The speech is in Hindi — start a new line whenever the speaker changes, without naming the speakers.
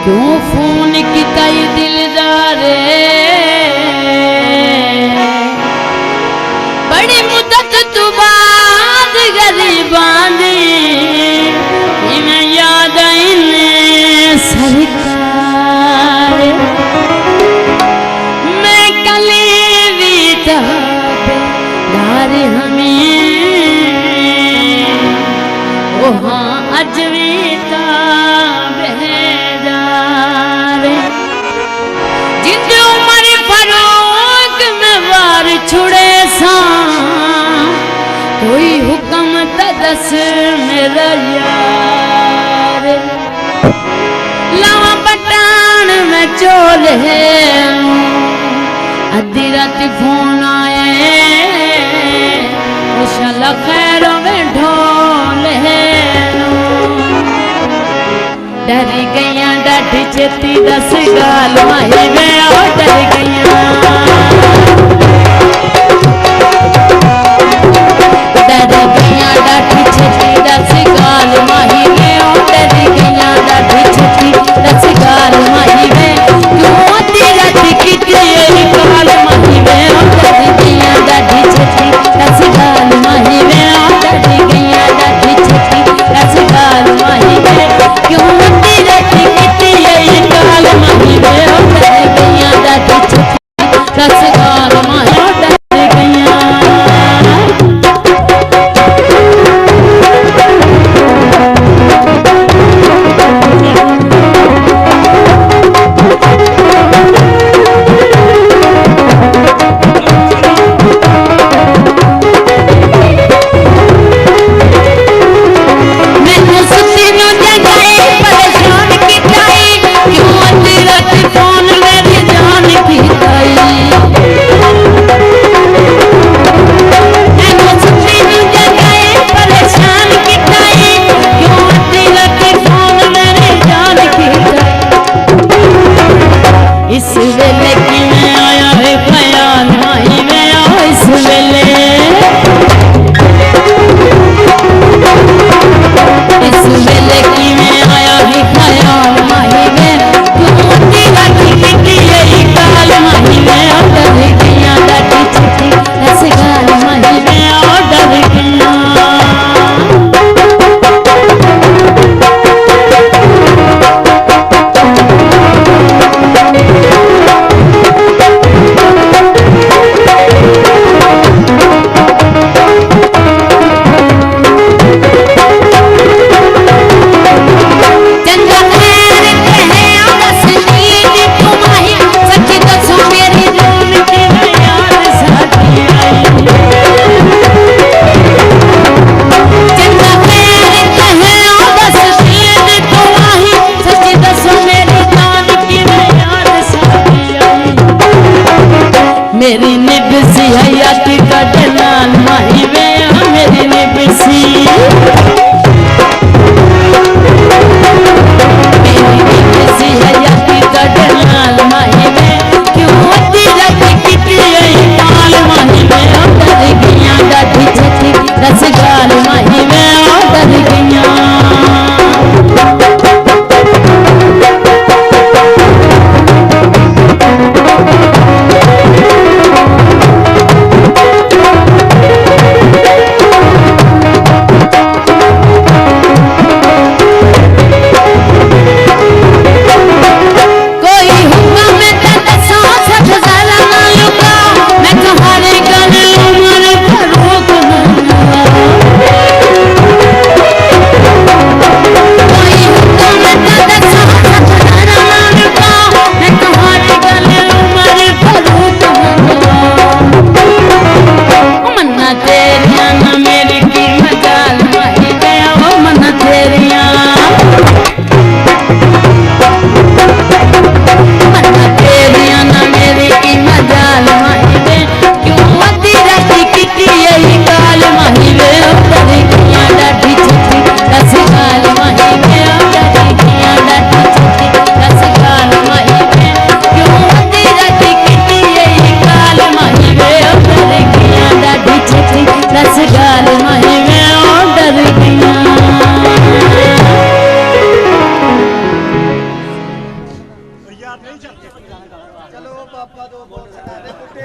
क्यों फोन किता ये दिलदारे बड़ी मुद्दत तू बाद गरीबां दी इवें याद आईने सरकार मैं कली भी ताबेदार हमें ओ हाँ अज भी ताबेदार जिंद उमर फरूक में वार छुड़े सा कोई हुक्म दस मेरा यार लावा पटान में चोले अद्धी रात फोन आए उशाला खैरों में ढोले डरी गईया डाठी छेती दस गाल माही में ओ डर गईया डाठी छेती दस गाल माही में ओ डर गईया डाठी छेती दस गाल माही में क्यों अद्धी रात किती काल माही में ओ डर गईया डाठी छेती दस गाल माही में ओ डर गईया डाठी छेती दस गाल माही में क्यों अद्धी रात किती काल माही में ओ डर गईया डाठी छेती
ਚਲੋ ਬਾਬਾ ਦੋ ਬੋਲ ਸੁਣਾ ਦੇ ਬੁੱਢੇ